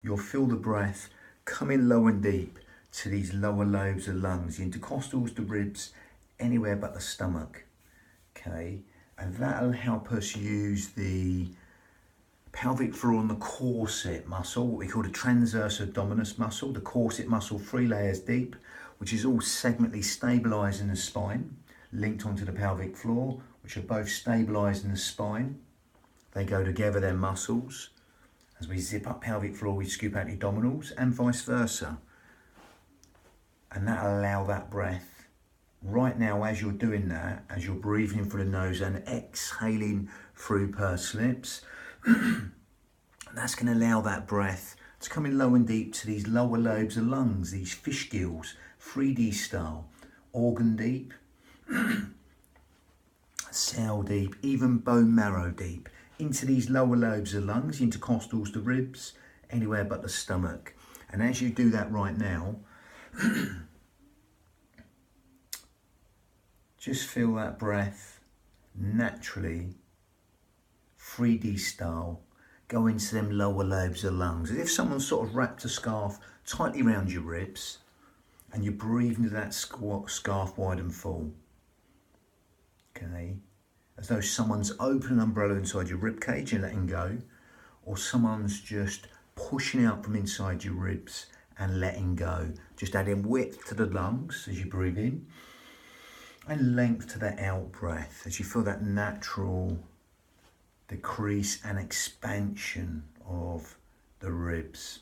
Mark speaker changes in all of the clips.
Speaker 1: You'll feel the breath coming low and deep to these lower lobes of lungs, the intercostals, the ribs, anywhere but the stomach. Okay, and that'll help us use the pelvic floor and the corset muscle, what we call the transverse abdominis muscle, the corset muscle, 3 layers deep, which is all segmentally stabilising the spine, linked onto the pelvic floor, which are both stabilising the spine. They go together, they're muscles. As we zip up pelvic floor, we scoop out the abdominals and vice versa. And that'll allow that breath. Right now, as you're doing that, as you're breathing in through the nose and exhaling through pursed lips, that's going to allow that breath to come in low and deep to these lower lobes of lungs, these fish gills, 3D style, organ deep, cell deep, even bone marrow deep, into these lower lobes of lungs, intercostals, the ribs, anywhere but the stomach. And as you do that right now, just feel that breath naturally, 3D style, go into them lower lobes of lungs. As if someone sort of wrapped a scarf tightly around your ribs and you breathe into that scarf wide and full. Okay, as though someone's opening an umbrella inside your rib cage and letting go, or someone's just pushing out from inside your ribs and letting go. Just adding width to the lungs as you breathe in and length to the out breath as you feel that natural decrease and expansion of the ribs.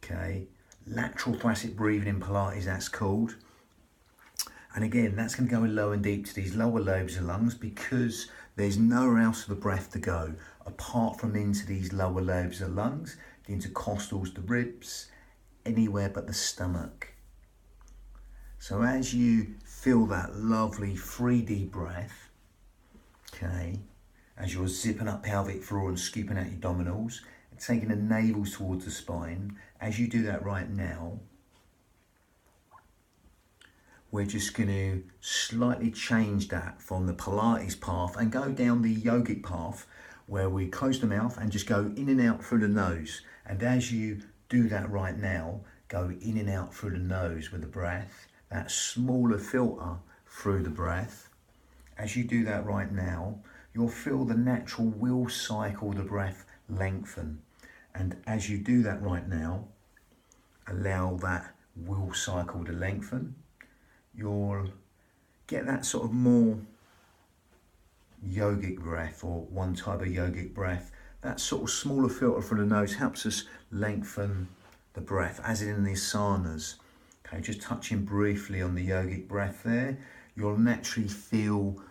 Speaker 1: Okay, lateral thoracic breathing in Pilates, that's called. And again, that's going to go in low and deep to these lower lobes of lungs because there's nowhere else for the breath to go apart from into these lower lobes of lungs, the intercostals, the ribs, anywhere but the stomach. So as you feel that lovely 3D breath, okay, as you're zipping up pelvic floor and scooping out your abdominals and taking the navels towards the spine, as you do that right now, we're just going to slightly change that from the Pilates path and go down the yogic path where we close the mouth and just go in and out through the nose. And as you do that right now, go in and out through the nose with the breath, that smaller filter through the breath. As you do that right now, you'll feel the natural will cycle of the breath lengthen. And as you do that right now, allow that will cycle to lengthen. You'll get that sort of more yogic breath, or one type of yogic breath. That sort of smaller filter from the nose helps us lengthen the breath, as in the asanas. Okay, just touching briefly on the yogic breath there, you'll naturally feel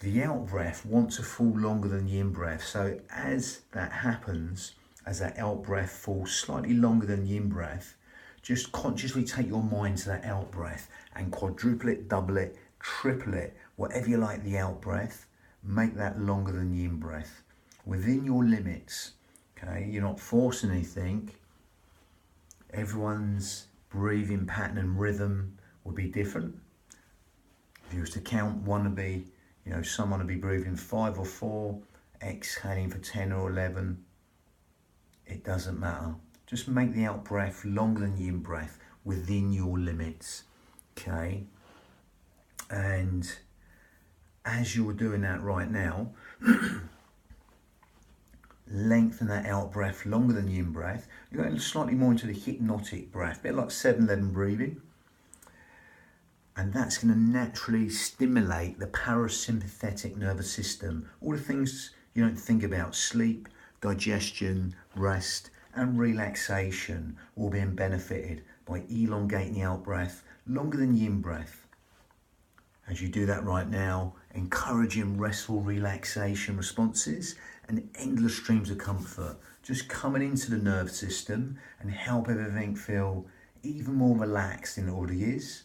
Speaker 1: the out breath want to fall longer than the in breath. So as that happens, as that out breath falls slightly longer than the in breath, just consciously take your mind to that out breath and quadruple it, double it, triple it, whatever you like the out breath, make that longer than the in breath, within your limits. Okay, you're not forcing anything. Everyone's breathing pattern and rhythm will be different. If you was to count, one would be, someone would be breathing 5 or 4, exhaling for 10 or 11. It doesn't matter. Just make the out breath longer than the in breath within your limits. Okay. And as you're doing that right now, lengthen that out breath longer than the in breath. You're going slightly more into the hypnotic breath, a bit like 7-11 breathing. And that's going to naturally stimulate the parasympathetic nervous system. All the things you don't think about: sleep, digestion, rest, and relaxation, all being benefited by elongating the out breath longer than the in breath. As you do that right now, encouraging restful relaxation responses and endless streams of comfort, just coming into the nerve system and help everything feel even more relaxed than it already is.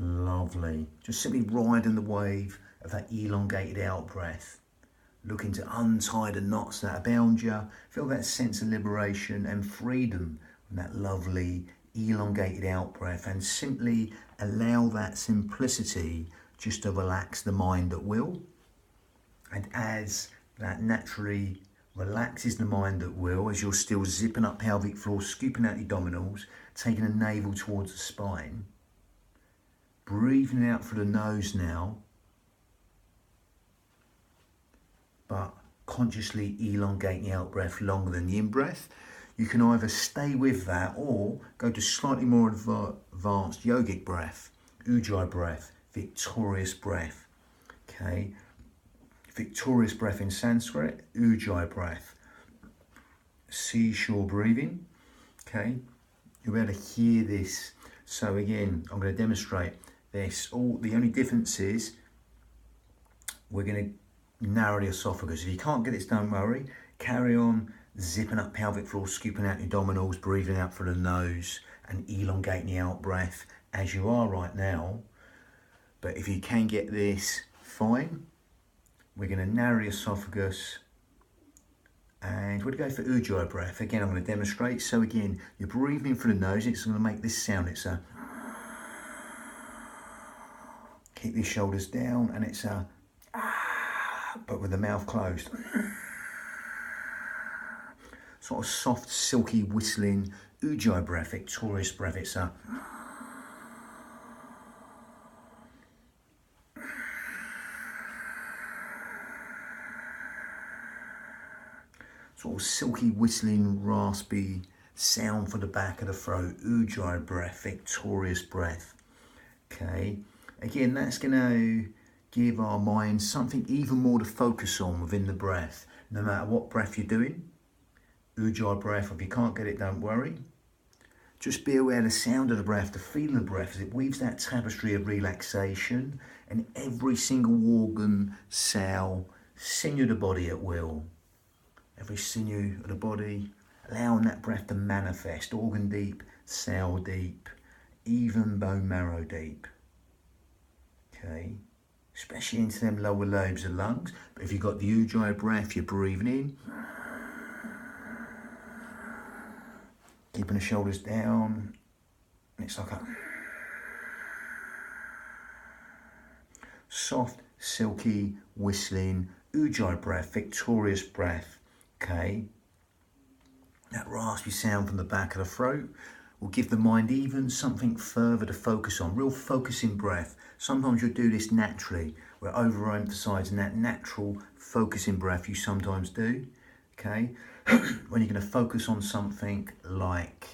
Speaker 1: Lovely. Just simply riding the wave of that elongated out breath. Looking to untie the knots that are bound you. Feel that sense of liberation and freedom from that lovely elongated out breath, and simply allow that simplicity just to relax the mind at will. And as that naturally relaxes the mind at will as you're still zipping up pelvic floor, scooping out your abdominals, taking the navel towards the spine. Breathing out through the nose now, but consciously elongating the out breath longer than the in breath. You can either stay with that or go to slightly more advanced yogic breath, ujjayi breath, victorious breath. Okay, victorious breath in Sanskrit, ujjayi breath, seashore breathing. Okay, you'll be able to hear this. So again, I'm going to demonstrate this. The only difference is we're going to narrow the esophagus. If you can't get it, don't worry. Carry on zipping up pelvic floor, scooping out your abdominals, breathing out through the nose and elongating the out breath as you are right now. But if you can get this, fine. We're going to narrow the esophagus and we're going to go for ujjayi breath. Again, I'm going to demonstrate. So again, you're breathing through the nose. It's going to make this sound. It's a... Keep your shoulders down and it's a... but with the mouth closed. Sort of soft, silky, whistling ujjayi breath, victorious breath. It's a... sort of silky, whistling, raspy sound for the back of the throat. Ujjayi breath, victorious breath. Okay, again, that's going to give our mind something even more to focus on within the breath, no matter what breath you're doing. Ujjayi breath, if you can't get it, don't worry. Just be aware of the sound of the breath, the feeling of the breath as it weaves that tapestry of relaxation and every single organ, cell, sinew of the body at will. Every sinew of the body, allowing that breath to manifest, organ deep, cell deep, even bone marrow deep. Okay, especially into them lower lobes of lungs. But if you've got the ujjayi breath, you're breathing in, keeping the shoulders down, and it's like a soft, silky, whistling ujjayi breath, victorious breath. Okay, that raspy sound from the back of the throat will give the mind even something further to focus on, real focusing breath. Sometimes you'll do this naturally. We're overemphasizing that natural focusing breath you sometimes do. Okay, when you're going to focus on something like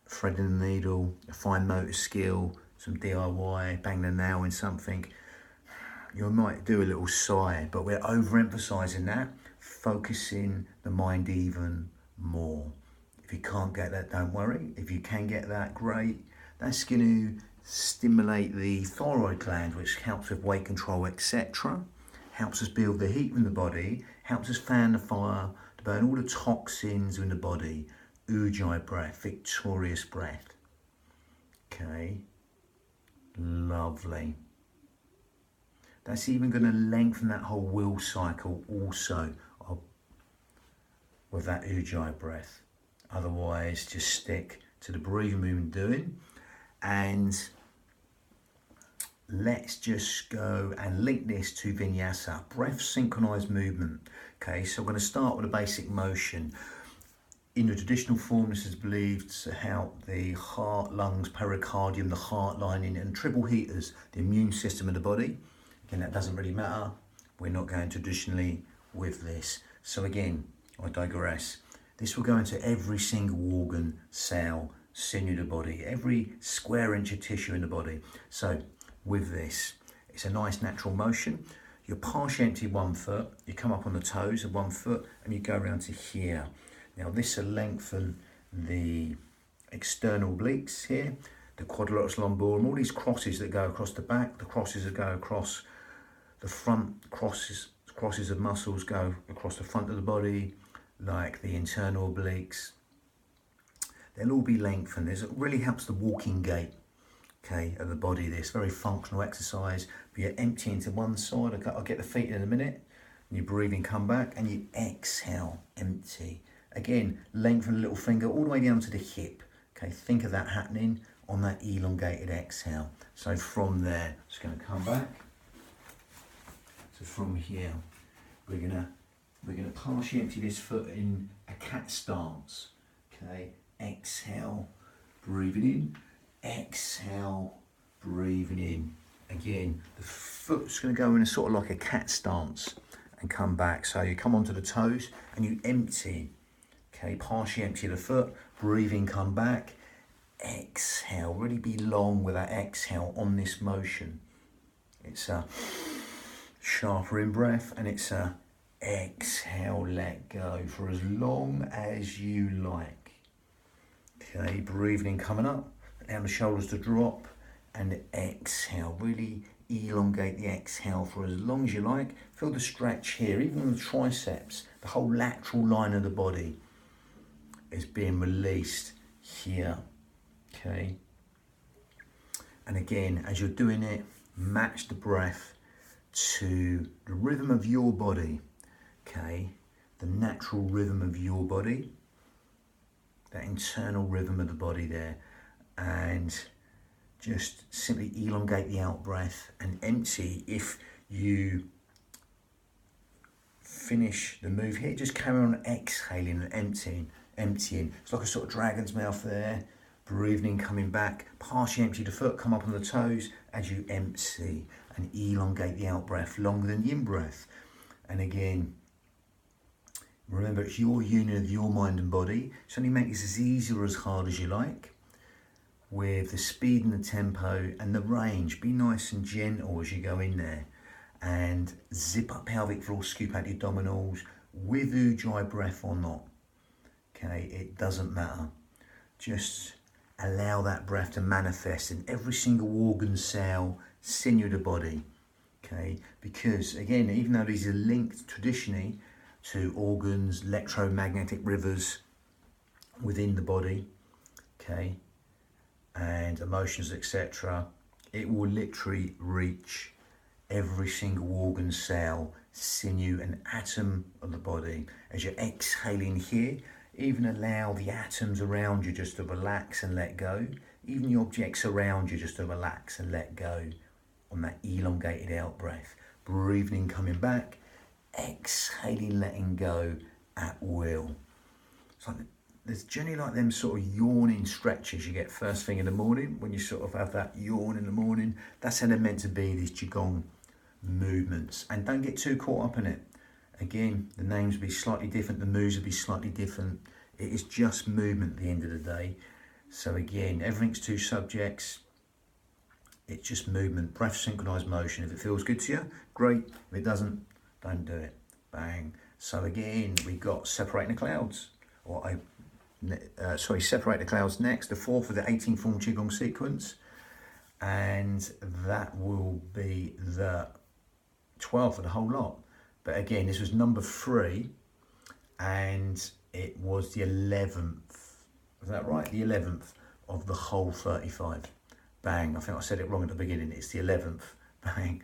Speaker 1: threading the needle, a fine motor skill, some DIY, bang the nail in something, you might do a little sigh, but we're overemphasizing that, focusing the mind even more. If you can't get that, don't worry. If you can get that, great. That's going to stimulate the thyroid gland, which helps with weight control, etc. Helps us build the heat in the body, helps us fan the fire, to burn all the toxins in the body. Ujjayi breath, victorious breath. Okay, lovely. That's even going to lengthen that whole will cycle also with that ujjayi breath. Otherwise, just stick to the breathing movement doing. And let's just go and link this to vinyasa, breath synchronized movement. Okay, so we're going to start with a basic motion. In the traditional form, this is believed to help the heart, lungs, pericardium, the heart lining, and triple heaters, the immune system of the body. Again, that doesn't really matter. We're not going traditionally with this. So again, I digress. This will go into every single organ, cell, sinew of the body, every square inch of tissue in the body. So with this, it's a nice natural motion. You partially empty one foot, you come up on the toes of one foot and you go around to here. Now this will lengthen the external obliques here, the quadrilateral lumborum, all these crosses that go across the back, the crosses that go across the front, crosses of muscles go across the front of the body, like the internal obliques. They'll all be lengthened. It really helps the walking gait, okay, of the body. This very functional exercise. But you're emptying to one side. I'll get the feet in a minute. And you breathe in, come back, and you exhale, empty. Again, lengthen the little finger all the way down to the hip. Okay, think of that happening on that elongated exhale. So from there, just going to come back. So from here, we're going to We're going to partially empty this foot in a cat stance. Okay, exhale, breathing in, exhale, breathing in. Again, the foot's going to go in a sort of like a cat stance and come back. So you come onto the toes and you empty. Okay, partially empty the foot, breathing, come back, exhale. Really be long with that exhale on this motion. It's a sharper in breath and it's a exhale, let go for as long as you like. Okay, breathing in, coming up, allow the shoulders to drop and exhale. Really elongate the exhale for as long as you like. Feel the stretch here, even the triceps, the whole lateral line of the body is being released here. Okay, and again, as you're doing it, match the breath to the rhythm of your body. Okay, the natural rhythm of your body, that internal rhythm of the body there, and just simply elongate the out breath and empty. If you finish the move here, just carry on exhaling and emptying. It's like a sort of dragon's mouth there. Breathing in, coming back, partially empty the foot, come up on the toes as you empty and elongate the out breath longer than the in breath. And again, remember, it's your union of your mind and body. So only make this as easy or as hard as you like, with the speed and the tempo and the range. Be nice and gentle as you go in there, and zip up pelvic floor, scoop out your abdominals with ujjayi breath or not. Okay, it doesn't matter. Just allow that breath to manifest in every single organ, cell, sinew of the body. Okay, because again, even though these are linked traditionally to organs, electromagnetic rivers within the body, okay, and emotions, etc., it will literally reach every single organ, cell, sinew and atom of the body. As you're exhaling here, even allow the atoms around you just to relax and let go. Even the objects around you just to relax and let go on that elongated out breath. Breathing in, coming back, exhaling, letting go at will. It's like there's generally like them sort of yawning stretches you get first thing in the morning when you sort of have that yawn in the morning. That's how they're meant to be, these Qigong movements. And don't get too caught up in it. Again, the names will be slightly different, the moves will be slightly different. It is just movement at the end of the day. So again, everything's two subjects. It's just movement, breath, synchronized motion. If it feels good to you, great. If it doesn't, don't do it. Bang. So again, we've got separating the clouds. Separate the clouds next, the fourth of the 18 form Qigong sequence. And that will be the 12th of the whole lot. But again, this was number 3, and it was the 11th. Is that right? The 11th of the whole 35. Bang. I think I said it wrong at the beginning. It's the 11th. Bang.